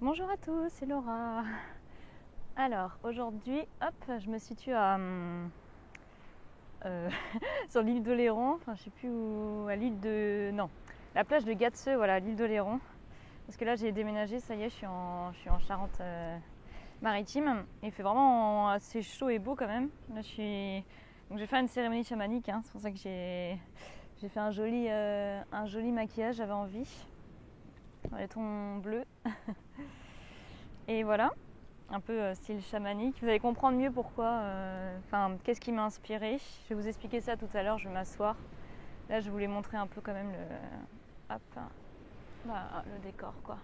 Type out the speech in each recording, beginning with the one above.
Bonjour à tous, c'est Laura. Alors aujourd'hui, hop, je me situe sur l'île d'Oléron, enfin je sais plus où, à l'île de... Non, la plage de Gatseux, voilà, l'île d'Oléron. Parce que là j'ai déménagé, ça y est, je suis en Charente-Maritime. Il fait vraiment assez chaud et beau quand même. Là je suis... Donc je vais faire une cérémonie chamanique, hein. C'est pour ça que j'ai fait un joli maquillage, j'avais envie. Dans les tons bleus. Et voilà. Un peu style chamanique. Vous allez comprendre mieux pourquoi, qu'est-ce qui m'a inspiré. Je vais vous expliquer ça tout à l'heure, je vais m'asseoir. Là, je voulais montrer un peu quand même le décor, quoi.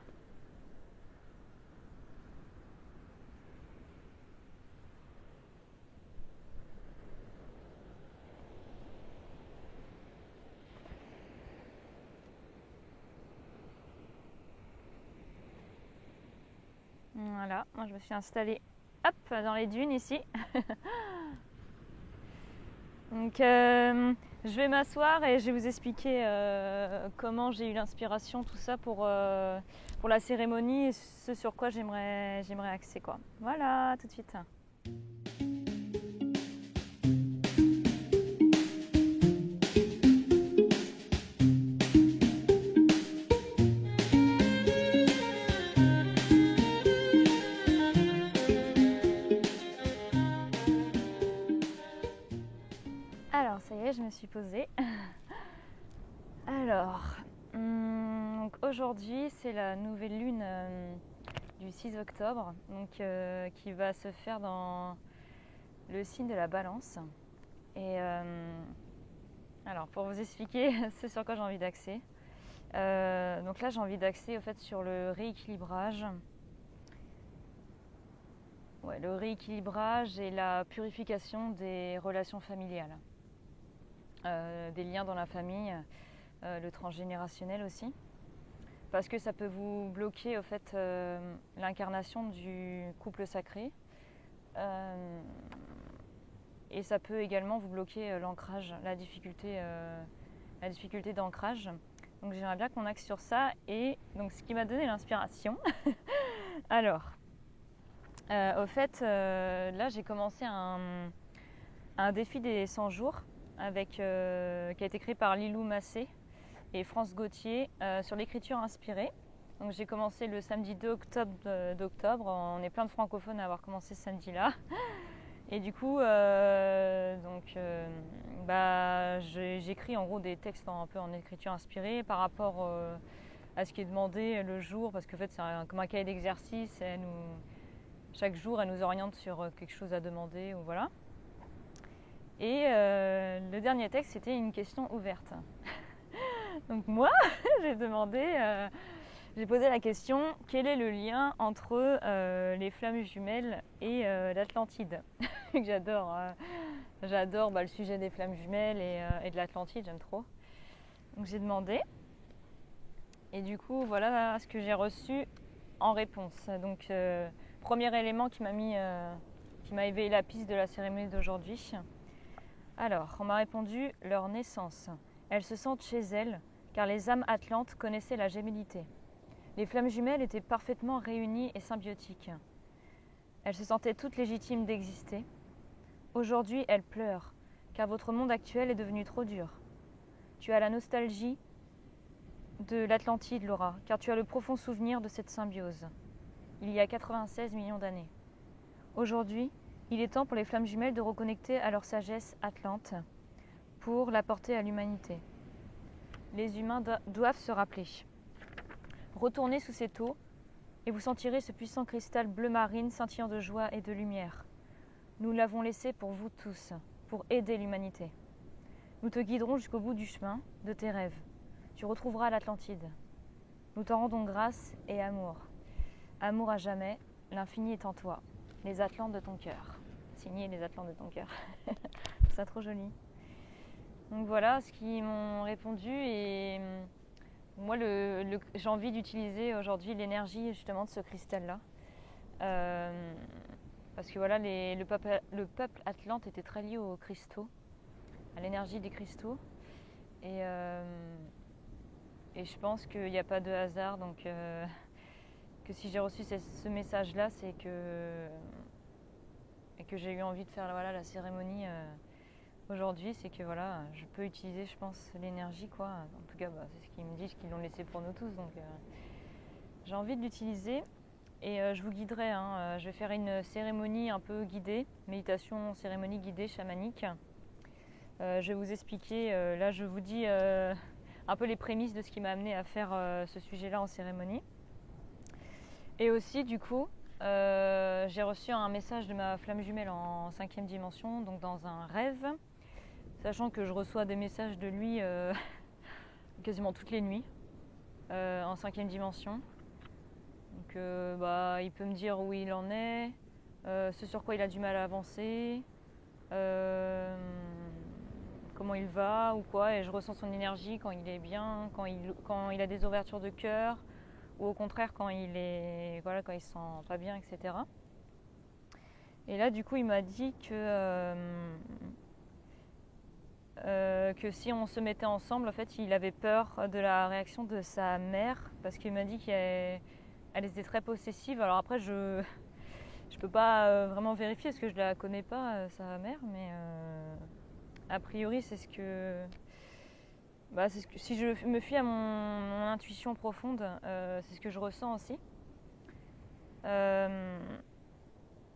Voilà, moi je me suis installée dans les dunes ici. Donc je vais m'asseoir et je vais vous expliquer comment j'ai eu l'inspiration, tout ça pour la cérémonie et ce sur quoi j'aimerais axer, quoi. Voilà, tout de suite. Alors ça y est, je me suis posée. Alors, donc aujourd'hui c'est la nouvelle lune du 6 octobre, donc, qui va se faire dans le signe de la Balance. Et alors pour vous expliquer ce sur quoi j'ai envie d'axer. Donc là j'ai envie d'axer au fait sur le rééquilibrage. Ouais, le rééquilibrage et la purification des relations familiales, des liens dans la famille, le transgénérationnel aussi. Parce que ça peut vous bloquer au fait l'incarnation du couple sacré. Et ça peut également vous bloquer l'ancrage, la difficulté d'ancrage. Donc j'aimerais bien qu'on axe sur ça. Et donc ce qui m'a donné l'inspiration. Alors, au fait, là j'ai commencé un défi des 100 jours qui a été créé par Lilou Massé et France Gauthier sur l'écriture inspirée. Donc j'ai commencé le samedi 2 octobre. On est plein de francophones à avoir commencé ce samedi-là. Et du coup, j'écris en gros des textes un peu en écriture inspirée par rapport à ce qui est demandé le jour, parce qu'en fait c'est comme un cahier d'exercice. Chaque jour, elle nous oriente sur quelque chose à demander, ou voilà. Et le dernier texte, c'était une question ouverte. Donc moi, j'ai posé la question, quel est le lien entre les flammes jumelles et l'Atlantide? J'adore le sujet des flammes jumelles et de l'Atlantide, j'aime trop. Donc j'ai demandé, et du coup voilà ce que j'ai reçu en réponse. Donc premier élément qui m'a éveillé la piste de la cérémonie d'aujourd'hui. Alors, on m'a répondu leur naissance. Elles se sentent chez elles, car les âmes atlantes connaissaient la gémellité. Les flammes jumelles étaient parfaitement réunies et symbiotiques. Elles se sentaient toutes légitimes d'exister. Aujourd'hui, elles pleurent, car votre monde actuel est devenu trop dur. Tu as la nostalgie de l'Atlantide, Laura, car tu as le profond souvenir de cette symbiose. Il y a 96 millions d'années. Aujourd'hui, il est temps pour les flammes jumelles de reconnecter à leur sagesse atlante pour l'apporter à l'humanité. Les humains doivent se rappeler. Retournez sous cette eau et vous sentirez ce puissant cristal bleu marine scintillant de joie et de lumière. Nous l'avons laissé pour vous tous, pour aider l'humanité. Nous te guiderons jusqu'au bout du chemin de tes rêves. Tu retrouveras l'Atlantide. Nous t'en rendons grâce et amour. Amour à jamais, l'infini est en toi. Les Atlantes de ton cœur. Signé les Atlantes de ton cœur. C'est ça trop joli. Donc voilà ce qu'ils m'ont répondu, et moi j'ai envie d'utiliser aujourd'hui l'énergie justement de ce cristal-là. Parce que voilà, le peuple atlante était très lié aux cristaux, à l'énergie des cristaux. Et je pense qu'il n'y a pas de hasard, donc si j'ai reçu ce message-là, c'est que j'ai eu envie de faire voilà, la cérémonie aujourd'hui, c'est que voilà, je peux utiliser, je pense, l'énergie, quoi. En tout cas, c'est ce qu'ils me disent, qu'ils l'ont laissé pour nous tous, donc j'ai envie de l'utiliser. Et je vous guiderai, je vais faire une cérémonie un peu guidée, méditation, cérémonie guidée, chamanique. Je vais vous expliquer, là je vous dis un peu les prémices de ce qui m'a amené à faire ce sujet-là en cérémonie. Et aussi du coup, j'ai reçu un message de ma flamme jumelle en 5e dimension, donc dans un rêve, sachant que je reçois des messages de lui quasiment toutes les nuits en 5e dimension. Donc il peut me dire où il en est, ce sur quoi il a du mal à avancer, comment il va ou quoi, et je ressens son énergie quand il est bien, quand il a des ouvertures de cœur, ou au contraire quand il se sent pas bien, etc. Et là du coup il m'a dit que si on se mettait ensemble, en fait il avait peur de la réaction de sa mère, parce qu'il m'a dit qu'elle était très possessive. Alors après je peux pas vraiment vérifier parce que je la connais pas, sa mère, mais a priori c'est ce que si je me fie à mon intuition profonde, c'est ce que je ressens aussi.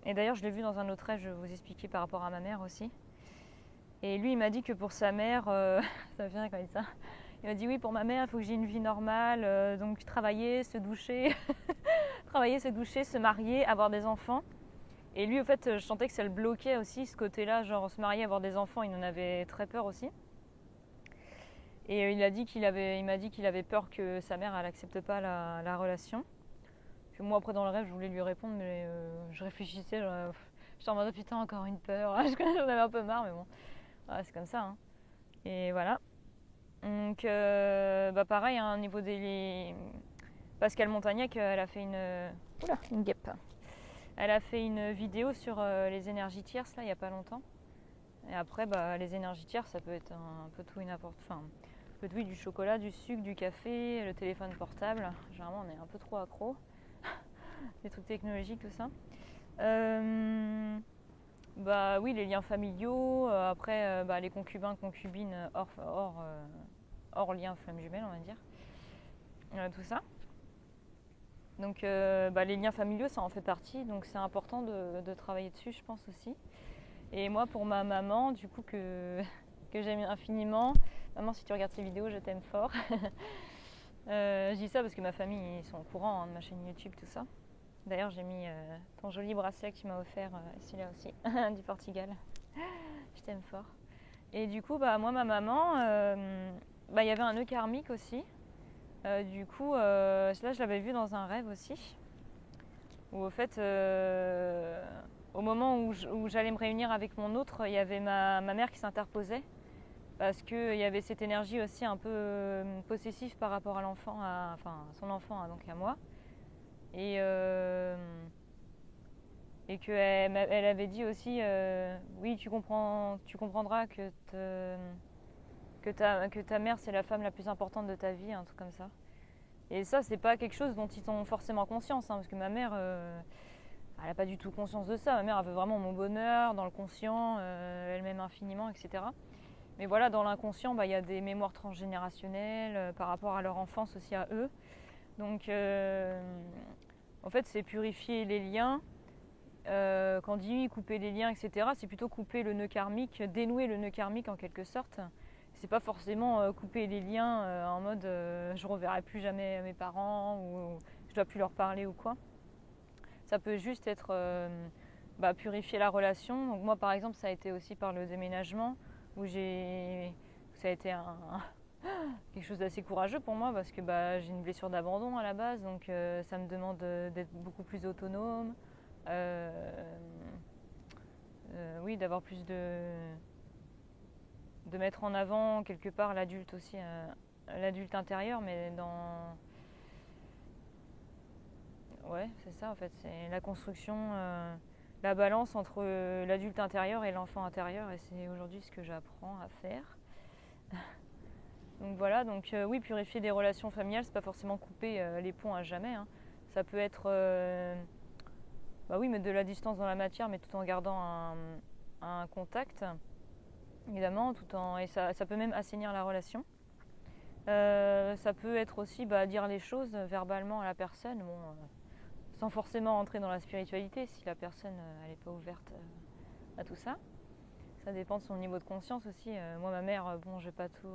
Et d'ailleurs je l'ai vu dans un autre rêve, je vais vous expliquer par rapport à ma mère aussi. Et lui il m'a dit que pour sa mère, ça vient quand il dit ça, il m'a dit oui, pour ma mère il faut que j'ai une vie normale, donc travailler, se doucher, travailler, se doucher, se marier, avoir des enfants. Et lui, en fait, je sentais que ça le bloquait aussi, ce côté-là, genre se marier, avoir des enfants, il en avait très peur aussi. Et il m'a dit qu'il avait peur que sa mère, elle accepte pas la relation. Puis moi, après, dans le rêve, je voulais lui répondre, mais je réfléchissais, j'étais en mode putain, encore une peur. J'en avais un peu marre, mais bon, c'est comme ça. Et voilà. Donc, pareil, au niveau des. Pascal Montagnac, elle a fait une guêpe. Elle a fait une vidéo sur les énergies tierces là il n'y a pas longtemps. Et après les énergies tierces ça peut être un peu tout et n'importe. Enfin, peut être du chocolat, du sucre, du café, le téléphone portable. Généralement on est un peu trop accro. Les trucs technologiques, tout ça. Oui, les liens familiaux, après les concubins, concubines hors lien flamme jumelle, on va dire. Tout ça. Donc les liens familiaux, ça en fait partie, donc c'est important de travailler dessus, je pense aussi. Et moi, pour ma maman, du coup, que j'aime infiniment, maman, si tu regardes ces vidéos, je t'aime fort. Je dis ça parce que ma famille, ils sont au courant de ma chaîne YouTube, tout ça. D'ailleurs, j'ai mis ton joli bracelet que tu m'as offert, celui-là aussi, du Portugal. Je t'aime fort. Et du coup, moi, ma maman, il y avait un nœud karmique aussi. Du coup, là je l'avais vu dans un rêve aussi, où au fait, au moment où j'allais me réunir avec mon autre, il y avait ma mère qui s'interposait, parce qu'il y avait cette énergie aussi un peu possessive par rapport à l'enfant, son enfant, donc à moi. Et qu'elle elle avait dit aussi, oui, tu comprendras que ta mère c'est la femme la plus importante de ta vie, un truc comme ça. Et ça, c'est pas quelque chose dont ils ont forcément conscience, parce que ma mère, elle n'a pas du tout conscience de ça. Ma mère, elle veut vraiment mon bonheur, dans le conscient, elle m'aime infiniment, etc. Mais voilà, dans l'inconscient, il y a des mémoires transgénérationnelles par rapport à leur enfance aussi à eux. Donc, en fait, c'est purifier les liens. Quand on dit couper les liens, etc., c'est plutôt couper le nœud karmique, dénouer le nœud karmique en quelque sorte. C'est pas forcément couper les liens en mode je reverrai plus jamais mes parents ou je dois plus leur parler ou quoi. Ça peut juste être purifier la relation. Donc moi par exemple ça a été aussi par le déménagement où ça a été quelque chose d'assez courageux pour moi parce que j'ai une blessure d'abandon à la base, donc ça me demande d'être beaucoup plus autonome. Oui, d'avoir plus de mettre en avant quelque part l'adulte aussi, l'adulte intérieur, mais ouais, c'est ça en fait, c'est la construction, la balance entre l'adulte intérieur et l'enfant intérieur, et c'est aujourd'hui ce que j'apprends à faire. Donc voilà, donc oui, purifier des relations familiales, c'est pas forcément couper les ponts à jamais, Ça peut être mettre de la distance dans la matière, mais tout en gardant un contact, évidemment, et ça peut même assainir la relation. Ça peut être aussi dire les choses verbalement à la personne, sans forcément entrer dans la spiritualité si la personne n'est pas ouverte à tout ça. Ça dépend de son niveau de conscience aussi. Moi, ma mère, je vais pas tout.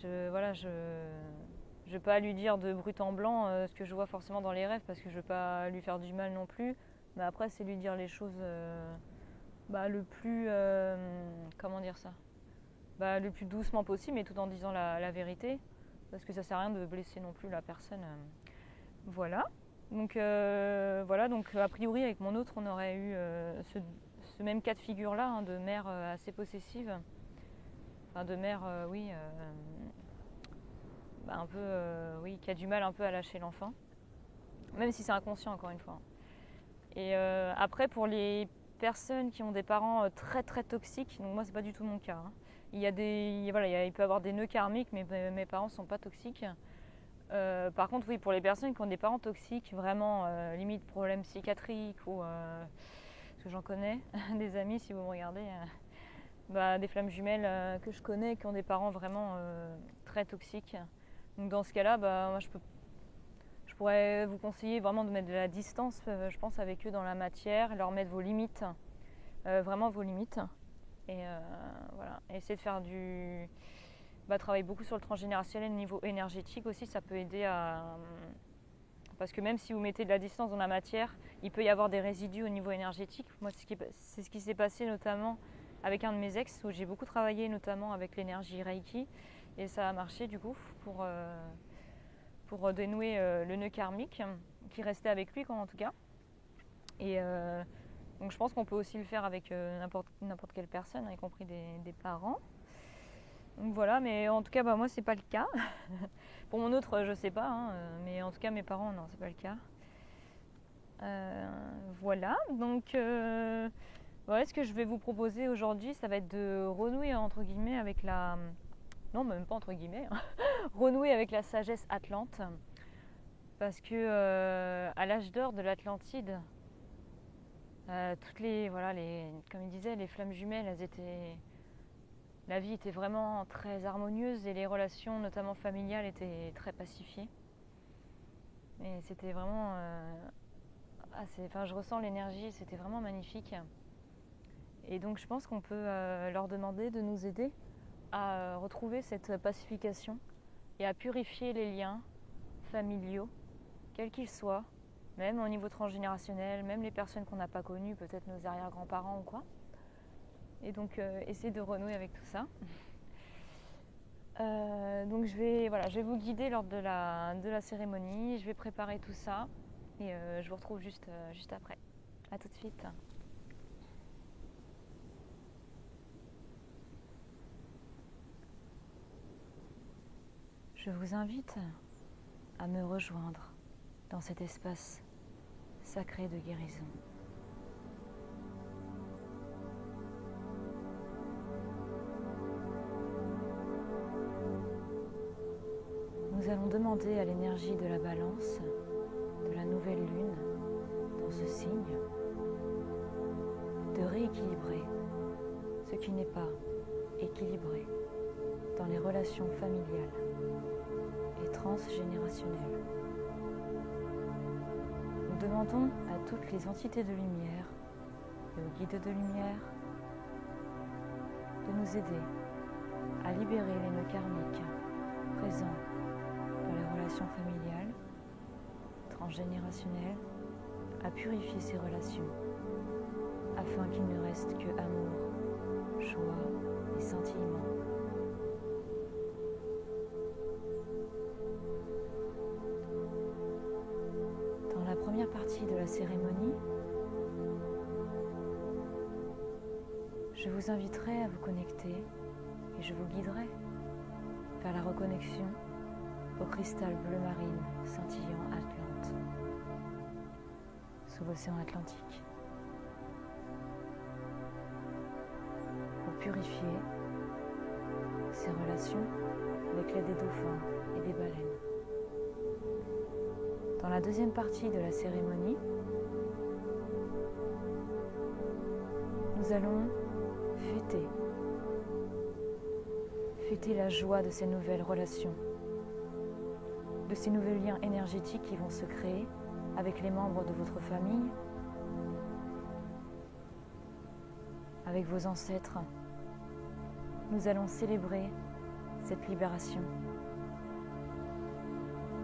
Je vais pas lui dire de brut en blanc ce que je vois forcément dans les rêves parce que je veux pas lui faire du mal non plus. Mais après, c'est lui dire les choses le plus. Comment dire ça le plus doucement possible, mais tout en disant la vérité. Parce que ça sert à rien de blesser non plus la personne. Voilà. Donc, a priori, avec mon autre, on aurait eu ce même cas de figure-là, de mère assez possessive. Enfin, de mère, un peu, qui a du mal un peu à lâcher l'enfant. Même si c'est inconscient, encore une fois. Et après, pour les personnes qui ont des parents très très toxiques, donc moi, c'est pas du tout mon cas. Il peut y avoir des nœuds karmiques, mais mes parents sont pas toxiques. Par contre, oui, pour les personnes qui ont des parents toxiques, vraiment limite problème psychiatrique ou parce que j'en connais, des amis, si vous me regardez, des flammes jumelles que je connais qui ont des parents vraiment très toxiques. Donc dans ce cas-là, moi je pourrais vous conseiller vraiment de mettre de la distance, je pense, avec eux dans la matière, leur mettre vos limites, vraiment vos limites. Et voilà, et essayer de faire travailler beaucoup sur le transgénérationnel au niveau énergétique aussi, ça peut aider parce que même si vous mettez de la distance dans la matière, il peut y avoir des résidus au niveau énergétique. Moi, c'est ce qui s'est passé notamment avec un de mes ex, où j'ai beaucoup travaillé notamment avec l'énergie Reiki, et ça a marché du coup pour dénouer le nœud karmique qui restait avec lui, en tout cas. Et donc je pense qu'on peut aussi le faire avec n'importe quelle personne, y compris des parents. Donc voilà, mais en tout cas, moi, c'est pas le cas. Pour mon autre, je sais pas, mais en tout cas, mes parents, non, c'est pas le cas. Voilà, donc ce que je vais vous proposer aujourd'hui, ça va être de renouer, entre guillemets, avec la... Non, même pas entre guillemets. Renouer avec la sagesse atlante. Parce que à l'âge d'or de l'Atlantide, comme il disait, les flammes jumelles, la vie était vraiment très harmonieuse et les relations, notamment familiales, étaient très pacifiées. Et c'était vraiment... je ressens l'énergie, c'était vraiment magnifique. Et donc je pense qu'on peut leur demander de nous aider à retrouver cette pacification et à purifier les liens familiaux, quels qu'ils soient, même au niveau transgénérationnel, même les personnes qu'on n'a pas connues, peut-être nos arrière-grands-parents ou quoi. Et donc essayer de renouer avec tout ça. Donc je vais vous guider lors de la cérémonie, je vais préparer tout ça et je vous retrouve juste après. À tout de suite. Je vous invite à me rejoindre dans cet espace sacré de guérison. Nous allons demander à l'énergie de la balance, de la nouvelle lune, dans ce signe, de rééquilibrer ce qui n'est pas équilibré dans les relations familiales et transgénérationnelles. Nous demandons à toutes les entités de lumière et aux guides de lumière de nous aider à libérer les nœuds karmiques présents dans les relations familiales, transgénérationnelles, à purifier ces relations afin qu'il ne reste que amour, joie et scintillement. Dans la première partie de la cérémonie, je vous inviterai à vous connecter et je vous guiderai vers la reconnexion au cristal bleu marine scintillant Atlante, sous l'océan Atlantique, pour purifier ces relations avec l'aide des dauphins et des baleines. Dans la deuxième partie de la cérémonie, nous allons fêter la joie de ces nouvelles relations, de ces nouveaux liens énergétiques qui vont se créer avec les membres de votre famille, avec vos ancêtres. Nous allons célébrer cette libération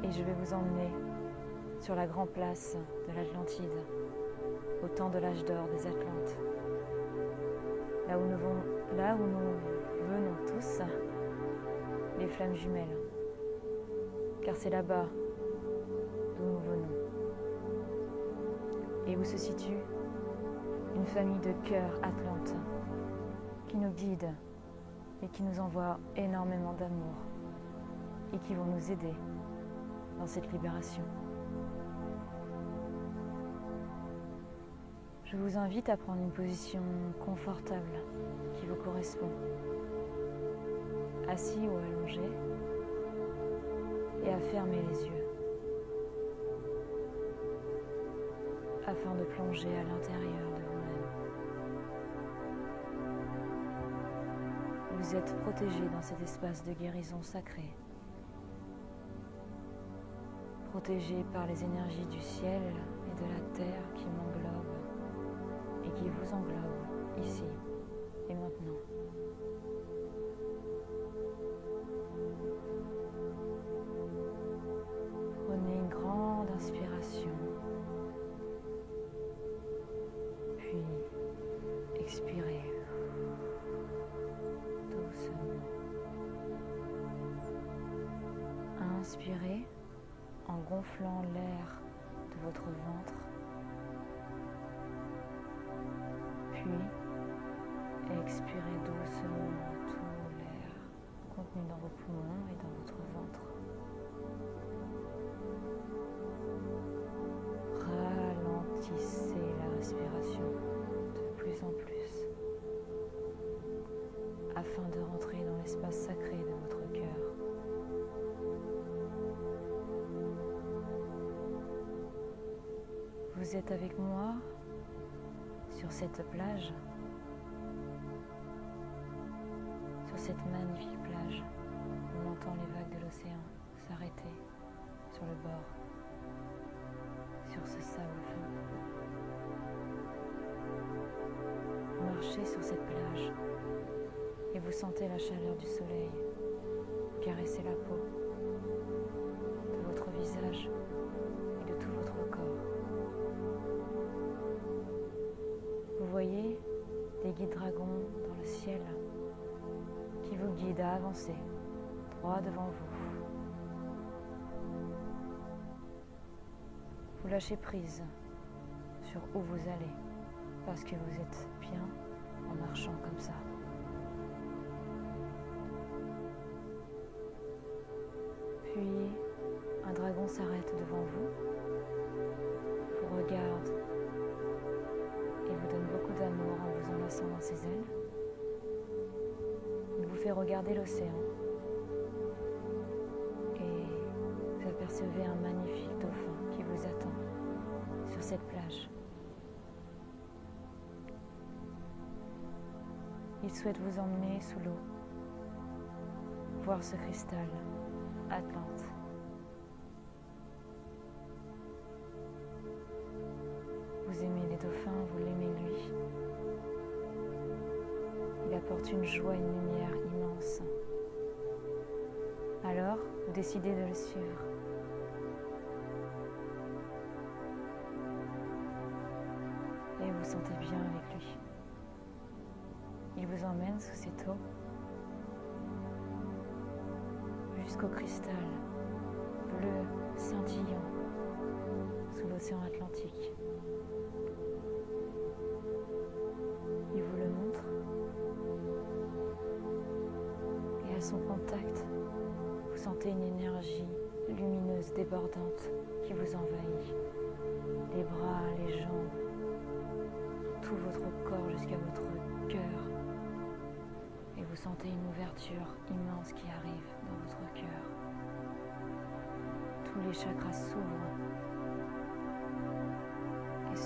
et je vais vous emmener sur la grande place de l'Atlantide, au temps de l'âge d'or des Atlantes, là où nous venons tous, les flammes jumelles, car c'est là-bas d'où nous venons, et où se situe une famille de cœurs atlantes qui nous guide et qui nous envoie énormément d'amour et qui vont nous aider dans cette libération. Je vous invite à prendre une position confortable qui vous correspond, assis ou allongé, et à fermer les yeux afin de plonger à l'intérieur de vous-même. Vous êtes protégé dans cet espace de guérison sacrée, protégé par les énergies du ciel et de la terre qui m'englobent et qui vous englobe ici et maintenant. Prenez une grande inspiration, puis expirez doucement. Inspirez en gonflant l'air de votre ventre. Puis, expirez doucement tout l'air contenu dans vos poumons et dans votre ventre. Ralentissez la respiration de plus en plus afin de rentrer dans l'espace sacré de votre cœur. Vous êtes avec moi sur cette plage, sur cette magnifique plage où on entend les vagues de l'océan s'arrêter sur le bord, sur ce sable fin. Vous marchez sur cette plage et vous sentez la chaleur du soleil caresser la peau de votre visage et de tout votre corps. Vous voyez des guides dragons dans le ciel qui vous guident à avancer droit devant vous. Vous lâchez prise sur où vous allez parce que vous êtes bien en marchant comme ça. Puis un dragon s'arrête devant vous, vous regarde et vous donne beaucoup d'amour en vous enlaçant dans ses ailes. Il vous fait regarder l'océan et vous apercevez un magnifique dauphin qui vous attend sur cette plage. Il souhaite vous emmener sous l'eau, voir ce cristal Atlante. Vous aimez les dauphins, vous l'aimez lui. Il apporte une joie, une lumière immense. Alors, vous décidez de le suivre. Et vous vous sentez bien avec lui. Il vous emmène sous cette eau jusqu'au cristal bleu scintillant sous l'océan Atlantique. Il vous le montre et à son contact, vous sentez une énergie lumineuse débordante qui vous envahit. Les bras, les jambes, tout votre corps jusqu'à votre cœur. Et vous sentez une ouverture immense qui arrive dans votre cœur. Tous les chakras s'ouvrent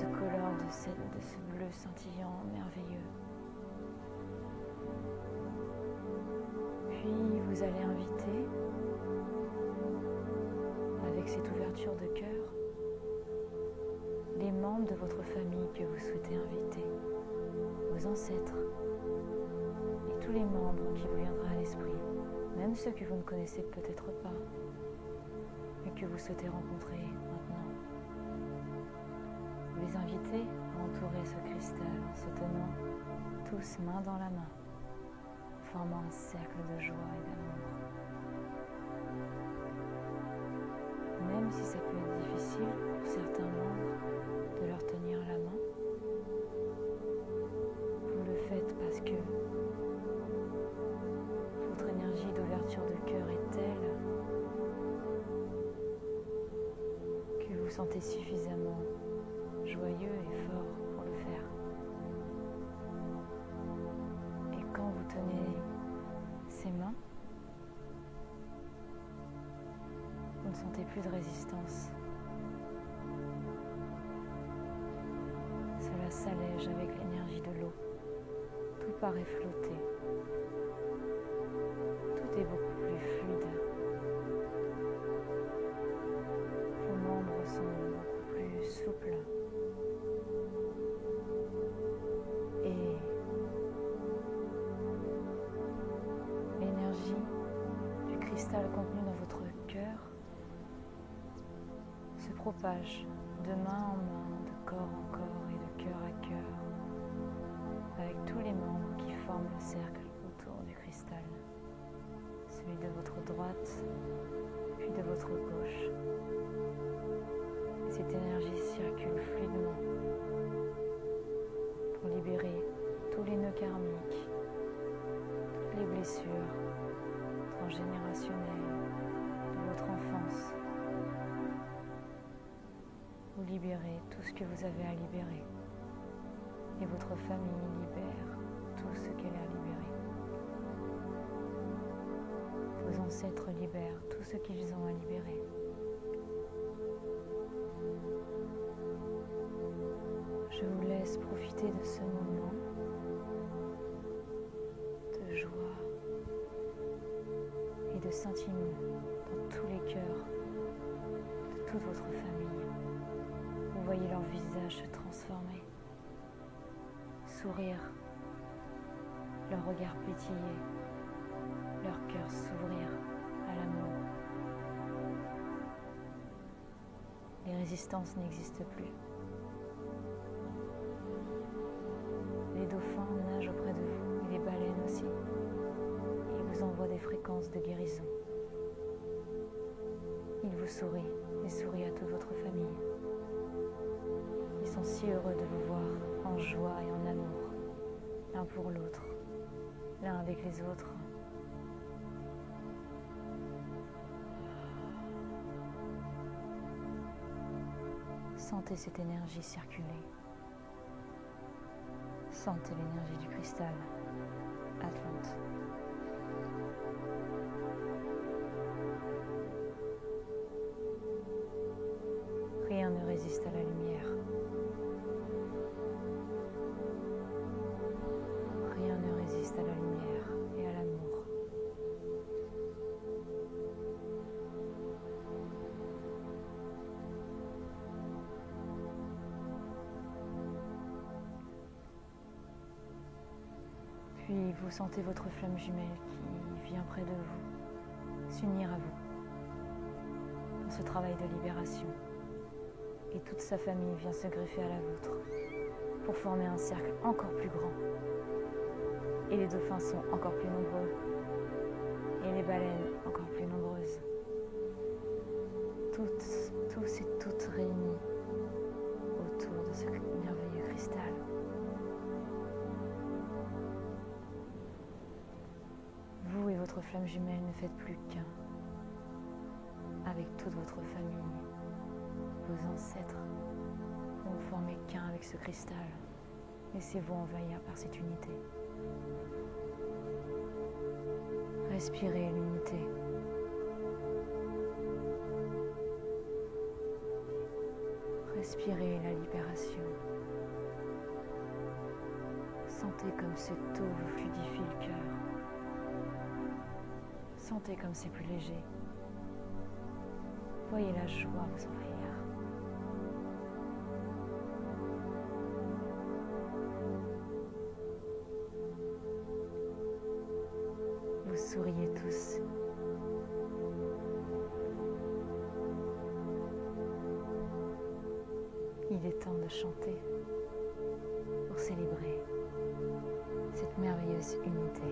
se colore de ce bleu scintillant merveilleux. Puis vous allez inviter, avec cette ouverture de cœur, les membres de votre famille que vous souhaitez inviter, vos ancêtres et tous les membres qui vous viendront à l'esprit, même ceux que vous ne connaissez peut-être pas, mais que vous souhaitez rencontrer maintenant. Vous les invitez à entourer ce cristal en se tenant tous main dans la main, formant un cercle de joie et d'amour. Même si ça peut être difficile pour certains membres de leur tenir la main, vous le faites parce que votre énergie d'ouverture de cœur est telle que vous sentez suffisamment joyeux et fort pour le faire. Et quand vous tenez ces mains, vous ne sentez plus de résistance. Cela s'allège avec l'énergie de l'eau. Tout paraît flotter. Tout est beaucoup plus fluide. Vos membres sont beaucoup plus souples. Et l'énergie du cristal contenu dans votre cœur se propage de main en main, de corps en corps et de cœur à cœur, avec tous les membres qui forment le cercle autour du cristal, celui de votre droite, puis de votre gauche. Et cette énergie circule fluidement pour libérer tous les nœuds karmiques, toutes les blessures transgénérationnelles de votre enfance. Vous libérez tout ce que vous avez à libérer et votre famille libère tout ce qu'elle a libéré. Vos ancêtres libèrent tout ce qu'ils ont à libérer. Je vous laisse profiter de ce moment de joie et de scintillement dans tous les cœurs de toute votre famille. Vous voyez leur visage se transformer, sourire, leur regard pétiller, leur cœur s'ouvrir à l'amour. Les résistances n'existent plus. Les dauphins nagent auprès de vous et les baleines aussi. Ils vous envoient des fréquences de guérison. Ils vous sourient et sourient à toute votre famille. Ils sont si heureux de vous voir en joie et en amour, l'un pour l'autre, l'un avec les autres. Sentez cette énergie circuler. Sentez l'énergie du cristal, Atlante. Rien ne résiste à la lumière. Rien ne résiste à la lumière et à l'amour. Puis vous sentez votre flamme jumelle qui vient près de vous, s'unir à vous dans ce travail de libération. Et toute sa famille vient se greffer à la vôtre pour former un cercle encore plus grand. Et les dauphins sont encore plus nombreux et les baleines encore plus nombreuses. Tous et toutes réunis autour de ce merveilleux cristal. Vous et votre flamme jumelle ne faites plus qu'un avec toute votre famille. Vos ancêtres n'ont formé qu'un avec ce cristal. Laissez-vous envahir par cette unité. Respirez l'unité. Respirez la libération. Sentez comme cette eau vous fluidifie le cœur. Sentez comme c'est plus léger. Voyez la joie vous envahir. Vous souriez tous. Il est temps de chanter pour célébrer cette merveilleuse unité.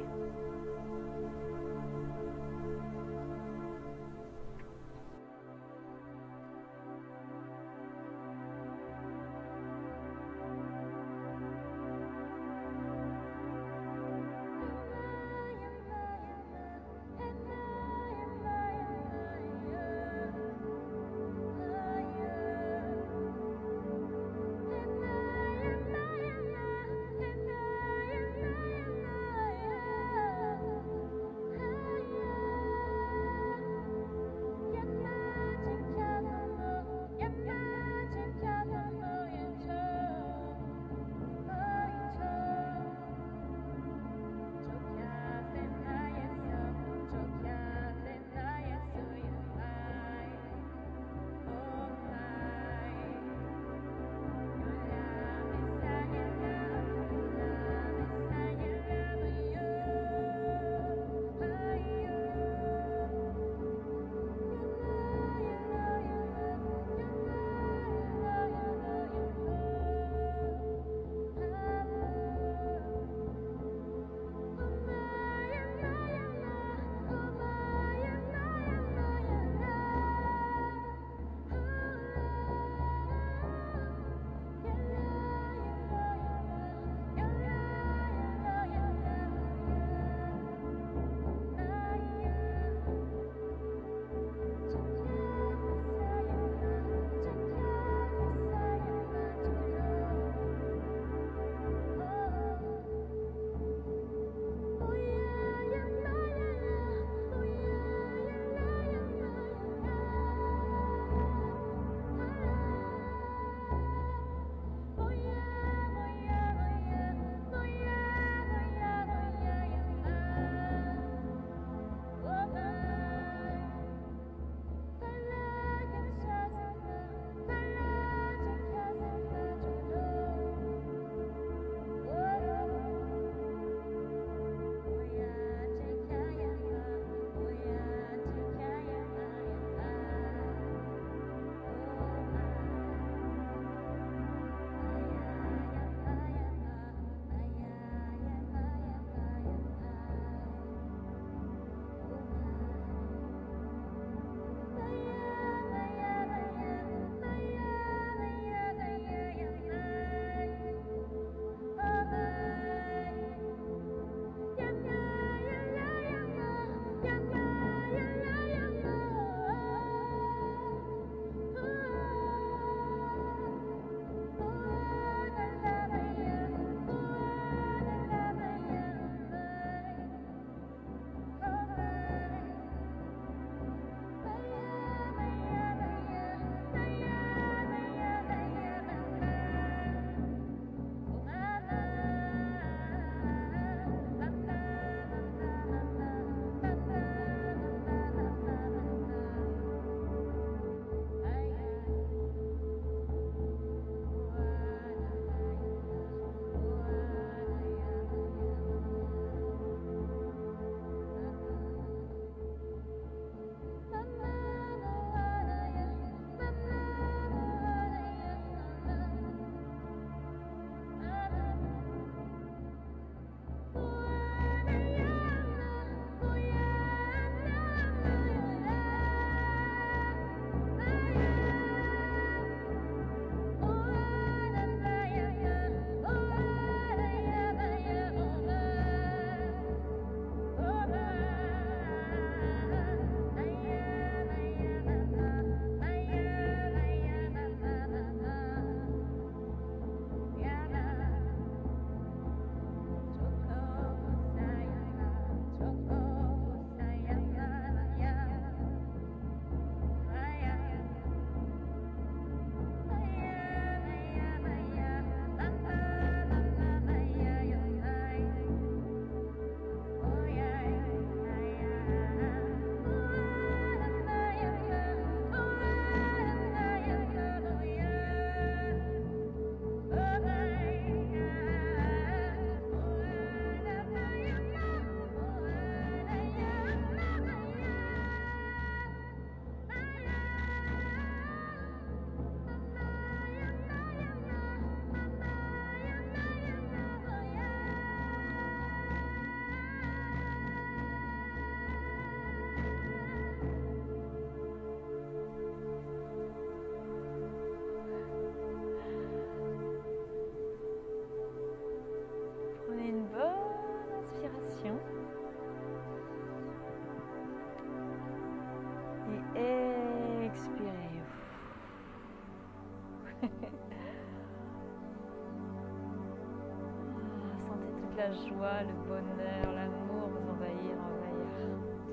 Sentez toute la joie, le bonheur, l'amour vous envahir.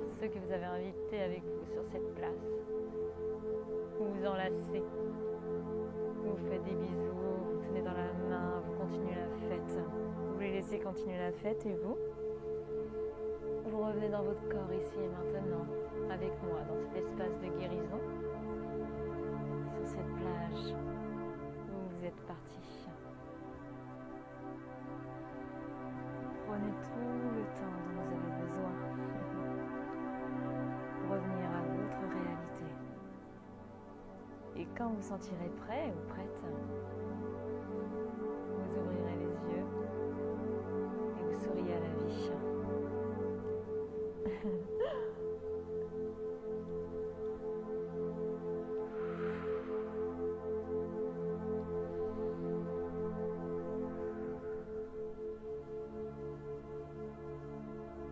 Tous ceux que vous avez invités avec vous sur cette place. Vous vous enlacez. Vous vous faites des bisous, vous tenez dans la main, vous continuez la fête. Vous les laissez continuer la fête et vous revenez dans votre corps ici et maintenant, avec moi, dans cet espace de guérison, sur cette plage où vous êtes partis. Prenez tout le temps dont vous avez besoin pour revenir à votre réalité. Et quand vous sentirez prêt ou prête, vous ouvrirez les yeux et vous souriez à la vie.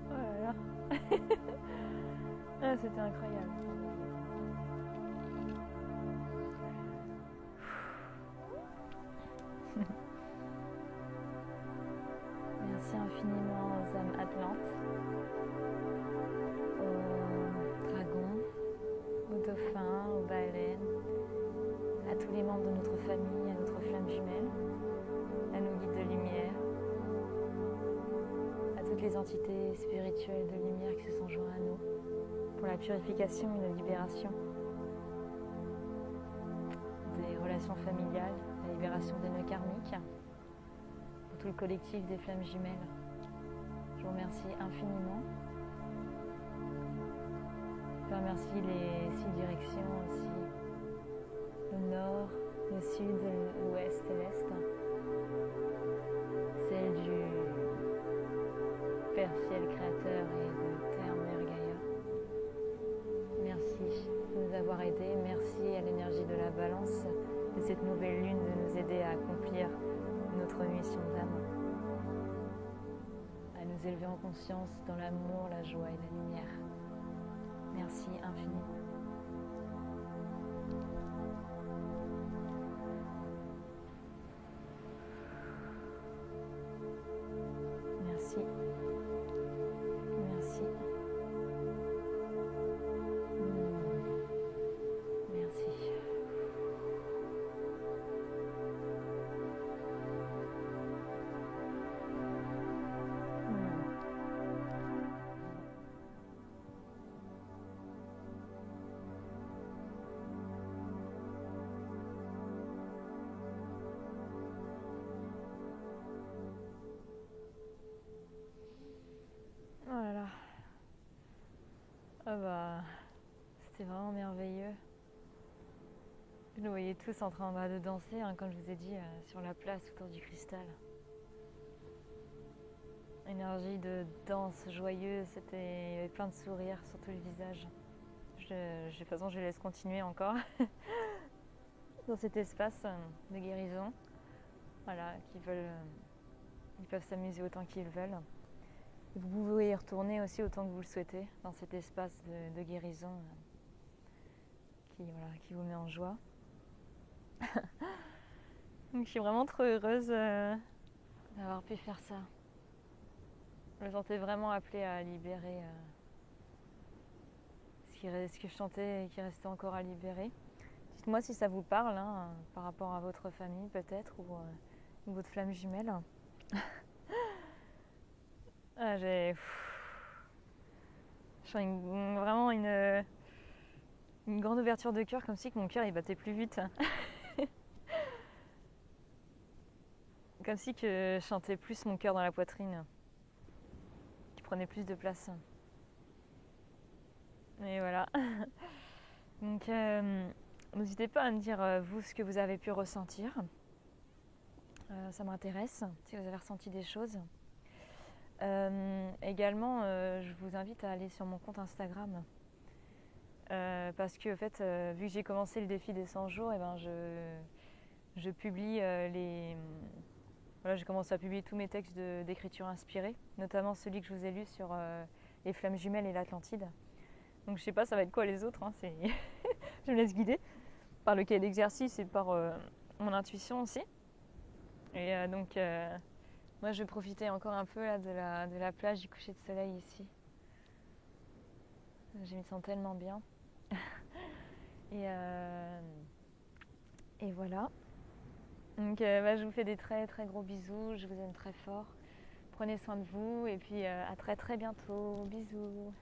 Oh là là. Ah, c'était incroyable. Merci infiniment aux âmes atlantes, aux dragons, aux dauphins, aux baleines, à tous les membres de notre famille, à notre flamme jumelle, à nos guides de lumière, à toutes les entités spirituelles de lumière qui se sont joints à nous pour la purification et la libération des relations familiales, la libération des nœuds karmiques, pour tout le collectif des flammes jumelles. Je vous remercie infiniment. Je remercie les 6 directions aussi, le nord, le sud, l'ouest et l'est, celle du Père Ciel Créateur et de Terre Mère Gaïa. Merci de nous avoir aidés, merci à l'énergie de la balance de cette nouvelle lune de nous aider à accomplir notre mission d'âme, à nous élever en conscience dans l'amour, la joie et la lumière. Merci infiniment. Merci. Merci. Merci. Voilà. Ah bah, c'était vraiment merveilleux. Vous nous voyez tous en train de danser, hein, comme je vous ai dit, sur la place autour du cristal. Énergie de danse joyeuse, il y avait plein de sourires sur tout le visage. De toute façon, je les laisse continuer encore dans cet espace de guérison. Voilà, ils peuvent s'amuser autant qu'ils veulent. Vous pouvez y retourner aussi autant que vous le souhaitez dans cet espace de guérison qui vous met en joie. Donc, je suis vraiment trop heureuse d'avoir pu faire ça. Je me sentais vraiment appelée à libérer ce que je sentais et qui restait encore à libérer. Dites-moi si ça vous parle, hein, par rapport à votre famille peut-être ou votre flamme jumelle. Ah, je sens vraiment une grande ouverture de cœur, comme si que mon cœur il battait plus vite. Comme si que je sentais plus mon cœur dans la poitrine, qui prenait plus de place. Et voilà. Donc n'hésitez pas à me dire vous ce que vous avez pu ressentir. Ça m'intéresse si vous avez ressenti des choses. Également, je vous invite à aller sur mon compte Instagram parce que en fait, vu que j'ai commencé le défi des 100 jours, et ben je publie j'ai commencé à publier tous mes textes d'écriture inspirée, notamment celui que je vous ai lu sur les flammes jumelles et l'Atlantide. Donc je sais pas, ça va être quoi les autres, hein, je me laisse guider par le cahier d'exercice et par mon intuition aussi. Et donc, moi, je vais profiter encore un peu là, de la plage, du coucher de soleil ici. Je m'y sens tellement bien. Et voilà. Donc, je vous fais des très très gros bisous. Je vous aime très fort. Prenez soin de vous et puis à très très bientôt. Bisous.